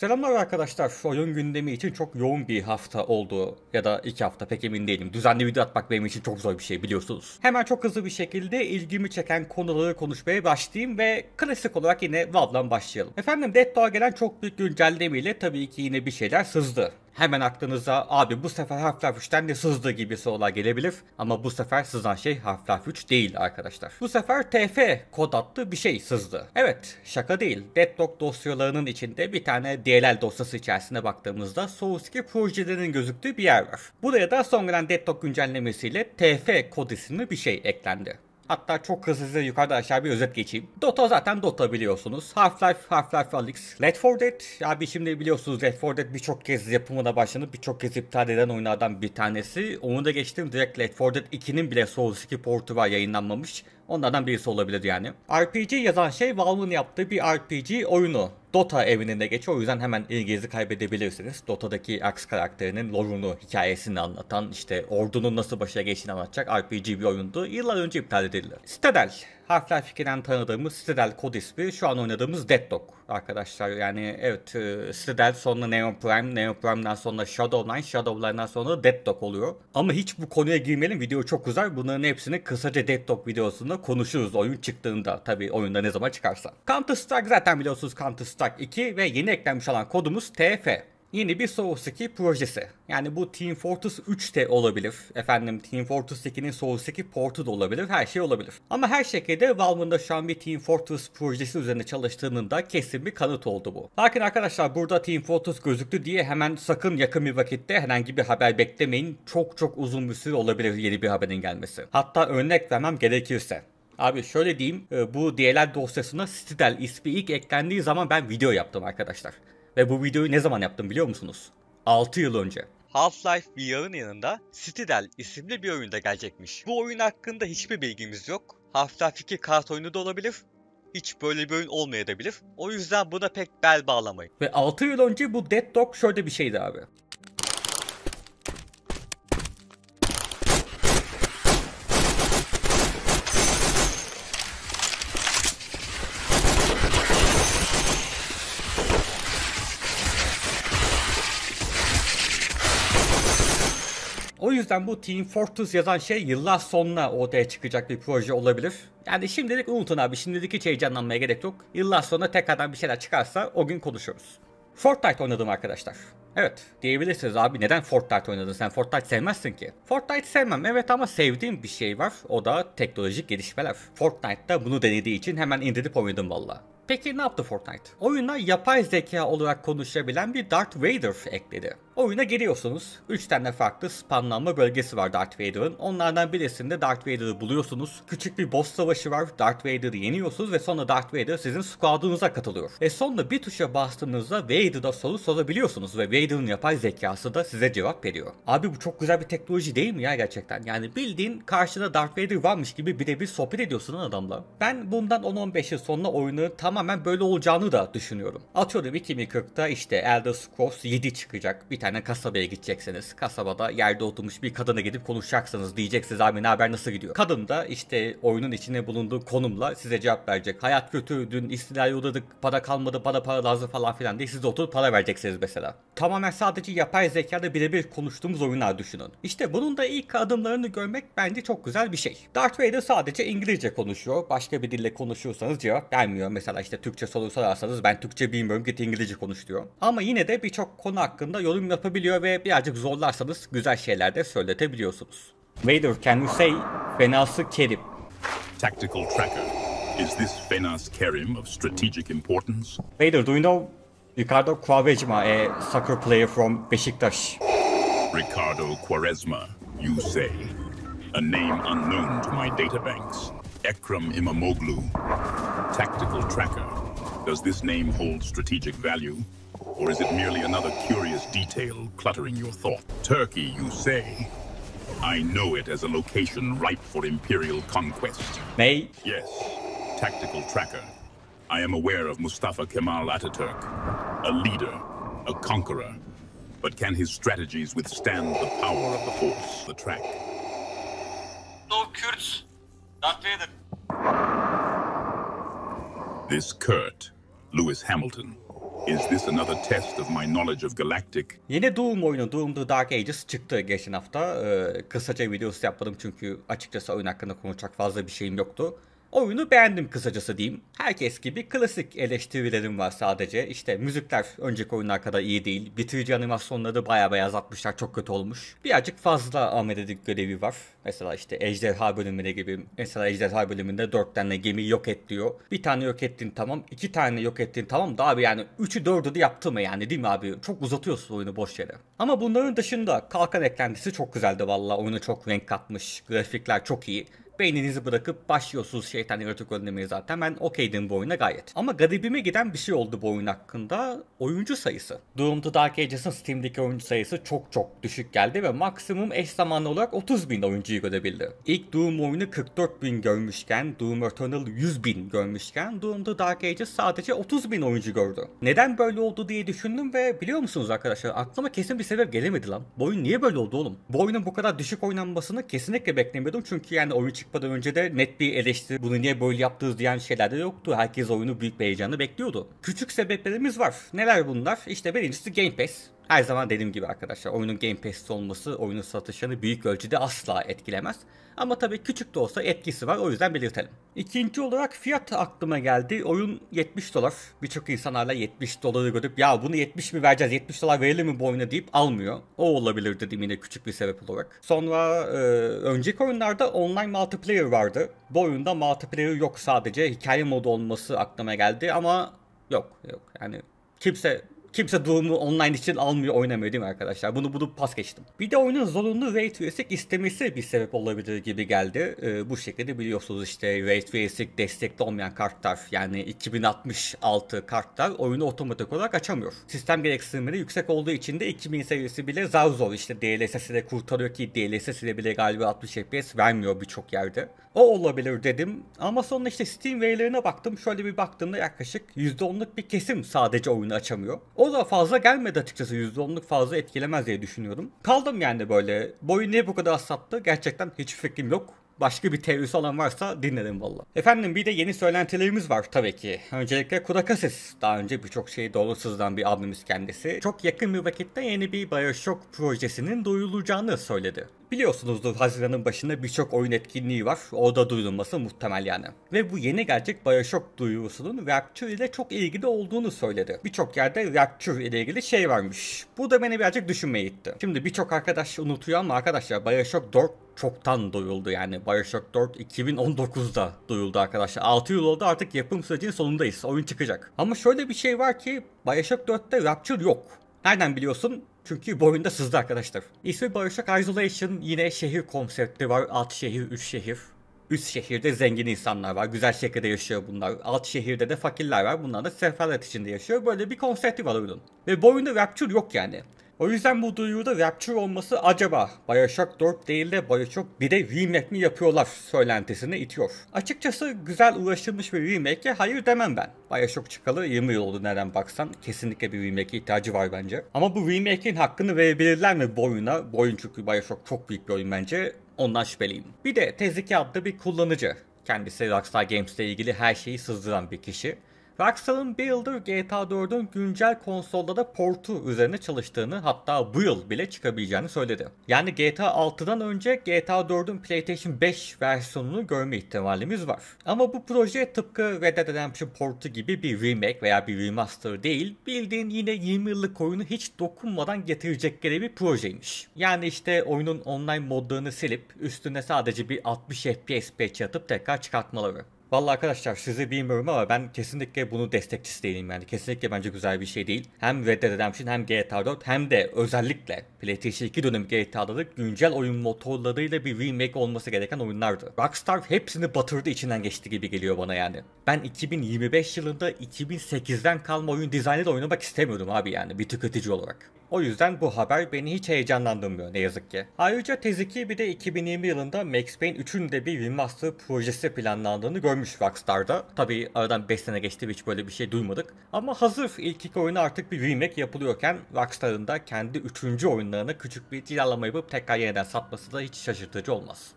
Selamlar arkadaşlar. Oyun gündemi için çok yoğun bir hafta oldu. Ya da 2 hafta, pek emin değilim. Düzenli video atmak benim için çok zor bir şey, biliyorsunuz. Hemen çok hızlı bir şekilde ilgimi çeken konuları konuşmaya başlayayım ve klasik olarak yine Valve'dan başlayalım. Efendim, Dead Door'a gelen çok büyük güncellemeyle tabii ki yine bir şeyler sızdı. Hemen aklınıza abi bu sefer Half-Life 3'ten de sızdı gibi sorular gelebilir. Ama bu sefer sızan şey Half-Life 3 değil arkadaşlar. Bu sefer TF kod adlı bir şey sızdı. Evet, şaka değil. Deadlock dosyalarının içinde bir tane DLL dosyası içerisine baktığımızda Source 2 projelerinin gözüktüğü bir yer var. Buraya da son gelen Deadlock güncellemesiyle TF kod isimli bir şey eklendi. Hatta çok hızlı size yukarıda aşağı bir özet geçeyim. Dota zaten Dota biliyorsunuz. Half-Life, Half-Life Alyx, Left 4 Dead. Abi şimdi biliyorsunuz Left 4 Dead birçok kez yapımına başlanıp birçok kez iptal eden oyunlardan bir tanesi. Onu da geçtim, direkt Left 4 Dead 2'nin bile Source 2 portu var, yayınlanmamış. Onlardan birisi olabilir yani. RPG yazan şey Valve'ın yaptığı bir RPG oyunu. Dota evreninde geçiyor, o yüzden hemen ilginizi kaybedebilirsiniz. Dota'daki Axe karakterinin lore'unu, hikayesini anlatan, işte ordunun nasıl başa geçtiğini anlatacak RPG bir oyundu. Yıllar önce iptal edildi. Citadel. Half-Life 2'den tanıdığımız Citadel kod ismi, şu an oynadığımız Deadlock arkadaşlar. Yani evet, Citadel sonra Neon Prime, Neon Prime'den sonra Shadowline, Shadowline'dan sonra Deadlock oluyor. Ama hiç bu konuya girmeyelim, video çok uzar. Bunların hepsini kısaca Deadlock videosunda konuşuruz oyun çıktığında. Tabi oyunda ne zaman çıkarsa. Counter Strike zaten biliyorsunuz, Counter Strike 2 ve yeni eklenmiş olan kodumuz TF. Yeni bir Source 2 projesi. Yani bu Team Fortress 3 de olabilir. Efendim, Team Fortress 2'nin Source 2 portu da olabilir. Her şey olabilir. Ama her şekilde Valve'ın da şu an bir Team Fortress projesi üzerine çalıştığının da kesin bir kanıt oldu bu. Lakin arkadaşlar, burada Team Fortress gözüktü diye hemen sakın yakın bir vakitte herhangi bir haber beklemeyin. Çok uzun bir süre olabilir yeni bir haberin gelmesi. Hatta örnek vermem gerekirse. Abi şöyle diyeyim, bu DLL dosyasına Citadel ismi ilk eklendiği zaman ben video yaptım arkadaşlar. Ve bu videoyu ne zaman yaptım biliyor musunuz? 6 yıl önce. Half-Life VR'ın yanında Citadel isimli bir oyunda gelecekmiş. Bu oyun hakkında hiçbir bilgimiz yok. Half-Life 2 kart oyunu da olabilir. Hiç böyle bir oyun olmayabilir. O yüzden buna pek bel bağlamayın. Ve 6 yıl önce bu Deadlock şöyle bir şeydi abi. O yüzden bu Team Fortress yazan şey yıllar sonra ortaya çıkacak bir proje olabilir. Yani şimdilik unutun abi, şimdilik hiç heyecanlanmaya gerek yok. Yıllar sonra tekrardan bir şeyler çıkarsa o gün konuşuruz. Fortnite oynadım arkadaşlar. Evet, diyebilirsiniz abi neden Fortnite oynadın, sen Fortnite sevmezsin ki. Fortnite sevmem evet, ama sevdiğim bir şey var, o da teknolojik gelişmeler. Fortnite'da bunu denediği için hemen indirip oynadım valla. Peki ne yaptı Fortnite? Oyuna yapay zeka olarak konuşabilen bir Darth Vader ekledi. Oyuna giriyorsunuz. 3 tane farklı spamlanma bölgesi var Darth Vader'ın. Onlardan birisinde Darth Vader'ı buluyorsunuz. Küçük bir boss savaşı var. Darth Vader'ı yeniyorsunuz ve sonra Darth Vader sizin squad'unuza katılıyor. Ve sonra bir tuşa bastığınızda Vader'da soru sorabiliyorsunuz ve Vader'ın yapay zekası da size cevap veriyor. Abi bu çok güzel bir teknoloji değil mi ya gerçekten? Yani bildiğin karşıda Darth Vader varmış gibi birebir sohbet ediyorsun adamla. Ben bundan 10-15 yıl sonra oyunu tamamen böyle olacağını da düşünüyorum. Atıyorum 2040'ta işte Elder Scrolls 7 çıkacak. Bir tane kasabaya gideceksiniz. Kasabada yerde oturmuş bir kadına gidip konuşacaksınız. Diyeceksiniz abi ne haber, nasıl gidiyor? Kadın da işte oyunun içine bulunduğu konumla size cevap verecek. Hayat kötü, dün istilaya uğradık, para kalmadı, para lazım falan filan diye siz de oturup para vereceksiniz mesela. Tamamen sadece yapay zekada birebir konuştuğumuz oyunlar düşünün. İşte bunun da ilk adımlarını görmek bence çok güzel bir şey. Darth Vader sadece İngilizce konuşuyor. Başka bir dille konuşursanız cevap vermiyor. Mesela işte Türkçe soru sorarsanız ben Türkçe bilmiyorum, git İngilizce konuş diyor. Ama yine de birçok konu hakkında yorum yapabiliyor ve birazcık zorlarsanız güzel şeyler de söyletebiliyorsunuz. Vader, can you say Fenası Kerim? Tactical tracker. Is this Fenas Kerim of strategic importance? Vader, do you know Ricardo Quaresma, a soccer player from Beşiktaş? Ricardo Quaresma, you say. A name unknown to my databanks. Ekrem Imamoglu. Tactical tracker. Does this name hold strategic value? Or is it merely another curious detail cluttering your thought? Turkey, you say. I know it as a location ripe for imperial conquest. Ney? Yes, tactical tracker. I am aware of Mustafa Kemal Ataturk, a leader, a conqueror. But can his strategies withstand the power of the force, the track? No Kurds. Darth Vader. This Kurt, Lewis Hamilton, Is this another test of my knowledge of Galactic? Yeni Doom oyunu Doom The Dark Ages çıktı geçen hafta. Kısaca videosu yapmadım çünkü açıkçası oyun hakkında konuşacak fazla bir şeyim yoktu. Oyunu beğendim kısacası diyeyim. Herkes gibi klasik eleştirilerim var sadece. İşte müzikler önceki oyunlar kadar iyi değil. Bitirici animasyonları bayağı azaltmışlar, çok kötü olmuş. Birazcık fazla ameledik görevi var. Mesela işte ejderha bölümünde gibi. Mesela ejderha bölümünde 4 tane gemi yok et diyor. Bir tane yok ettin tamam. 2 tane yok ettin tamam da abi yani 3'ü 4'ü de yaptı mı yani değil mi abi? Çok uzatıyorsun oyunu boş yere. Ama bunların dışında kalkan eklentisi çok güzeldi valla. Oyuna çok renk katmış. Grafikler çok iyi. Beyninizi bırakıp başlıyorsunuz şeytan yaratık önlemeye zaten. Ben okeydim bu oyuna gayet. Ama garibime giden bir şey oldu bu oyun hakkında. Oyuncu sayısı. Doom The Dark Ages'ın Steam'deki oyuncu sayısı çok düşük geldi ve maksimum eş zamanlı olarak 30.000 oyuncuyu görebildi. İlk Doom oyunu 44.000 görmüşken, Doom Eternal 100.000 görmüşken, Doom The Dark Ages sadece 30.000 oyuncu gördü. Neden böyle oldu diye düşündüm ve biliyor musunuz arkadaşlar aklıma kesin bir sebep gelemedi lan. Bu oyun niye böyle oldu oğlum? Bu oyunun bu kadar düşük oynanmasını kesinlikle beklemiyordum çünkü yani oyun çıkmadan önce de net bir eleştiri, bunu niye böyle yaptınız diyen şeyler de yoktu. Herkes oyunu büyük bir heyecanla bekliyordu. Küçük sebeplerimiz var. Neler bunlar? İşte birincisi Game Pass. Her zaman dediğim gibi arkadaşlar oyunun Game Pass'te olması oyunun satışını büyük ölçüde asla etkilemez. Ama tabii küçük de olsa etkisi var, o yüzden belirtelim. İkinci olarak fiyat aklıma geldi. Oyun $70. Birçok insan hala $70 görüp ya bunu 70 mi vereceğiz, $70 verelim mi bu oyuna deyip almıyor. O olabilir dedim yine küçük bir sebep olarak. Sonra önceki oyunlarda online multiplayer vardı. Bu oyunda multiplayer yok, sadece hikaye modu olması aklıma geldi ama yok yani Kimse Doom'u online için almıyor, oynamıyor değil mi arkadaşlar? Bunu pas geçtim. Bir de oyunun zorunlu Ray Tracing istemesi bir sebep olabilir gibi geldi. Bu şekilde biliyorsunuz işte Ray Tracing destekli olmayan kartlar yani 2066 kartlar oyunu otomatik olarak açamıyor. Sistem gereksinimleri yüksek olduğu için de 2000 seviyesi bile zor işte DLSS ile kurtarıyor ki DLSS ile bile galiba 60 FPS vermiyor birçok yerde. O olabilir dedim ama sonra işte Steam verilerine baktım. Şöyle bir baktığımda yaklaşık %10'luk bir kesim sadece oyunu açamıyor. O da fazla gelmedi açıkçası. %10'luk fazla etkilemez diye düşünüyorum. Kaldım yani böyle. Bu oyun niye bu kadar sattı? Gerçekten hiç fikrim yok. Başka bir teorisi olan varsa dinlerim valla. Efendim bir de yeni söylentilerimiz var tabii ki. Öncelikle Kurakasis. Daha önce birçok şeyi doğru sızdan bir abimiz kendisi. Çok yakın bir vakitte yeni bir BioShock projesinin duyurulacağını söyledi. Biliyorsunuzdur Haziran'ın başında birçok oyun etkinliği var. Orada duyurulması muhtemel yani. Ve bu yeni gelecek BioShock duyurusunun Rapture ile çok ilgili olduğunu söyledi. Birçok yerde Rapture ile ilgili şey varmış. Bu da beni birazcık düşünmeye itti. Şimdi birçok arkadaş unutuyor ama arkadaşlar BioShock 4 çoktan duyuldu yani. BioShock 4 2019'da duyuldu arkadaşlar. 6 yıl oldu, artık yapım sürecinin sonundayız. Oyun çıkacak. Ama şöyle bir şey var ki BioShock 4'te Rapture yok. Nereden biliyorsun? Çünkü bu oyunda sızdı arkadaşlar. İsmi BioShock Isolation, yine şehir konsepti var. Alt şehir, üst şehir. Üst şehirde zengin insanlar var. Güzel şekilde yaşıyor bunlar. Alt şehirde de fakirler var. Bunlar da sefalet içinde yaşıyor. Böyle bir konsepti var oyunun. Ve bu oyunda Rapture yok yani. O yüzden bu duyuruda Rapture olması acaba BioShock 4 değil de BioShock 1'e remake mi yapıyorlar söylentisine itiyor. Açıkçası güzel uğraşılmış bir remake'e hayır demem ben. BioShock çıkalı 20 yıl oldu nereden baksan. Kesinlikle bir remake'e ihtiyacı var bence. Ama bu remake'in hakkını verebilirler mi bu oyuna? Bu oyun çünkü BioShock çok büyük bir oyun bence. Ondan şüpheliyim. Bir de Teziki adlı bir kullanıcı. Kendisi Rockstar Games ile ilgili her şeyi sızdıran bir kişi. Rockstar'ın bir yıldır GTA 4'ün güncel konsolda da portu üzerine çalıştığını, hatta bu yıl bile çıkabileceğini söyledi. Yani GTA 6'dan önce GTA 4'ün PlayStation 5 versiyonunu görme ihtimalimiz var. Ama bu proje tıpkı Red Dead Redemption portu gibi bir remake veya bir remaster değil, bildiğin yine 20 yıllık oyunu hiç dokunmadan getirecekleri bir projeymiş. Yani işte oyunun online modlarını silip üstüne sadece bir 60 FPS patch atıp tekrar çıkartmaları. Vallahi arkadaşlar sizi bilmiyorum ama ben kesinlikle bunu destekçisi değilim yani. Kesinlikle bence güzel bir şey değil. Hem Red Dead Redemption hem GTA 4 hem de özellikle PlayStation 2 dönemi GTA'da da güncel oyun motorlarıyla bir remake olması gereken oyunlardı. Rockstar hepsini batırdı, içinden geçti gibi geliyor bana yani. Ben 2025 yılında 2008'den kalma oyun dizaynıyla oynamak istemiyorum abi yani bir tüketici olarak. O yüzden bu haber beni hiç heyecanlandırmıyor ne yazık ki. Ayrıca Teziki bir de 2020 yılında Max Payne 3'ün de bir remaster projesi planlandığını görmüş Rockstar'da. Tabii aradan 5 sene geçti ve hiç böyle bir şey duymadık. Ama hazır ilk iki oyuna artık bir remake yapılıyorken Rockstar'ın da kendi 3. oyunlarını küçük bir cilalama yapıp tekrar yeniden satması da hiç şaşırtıcı olmaz.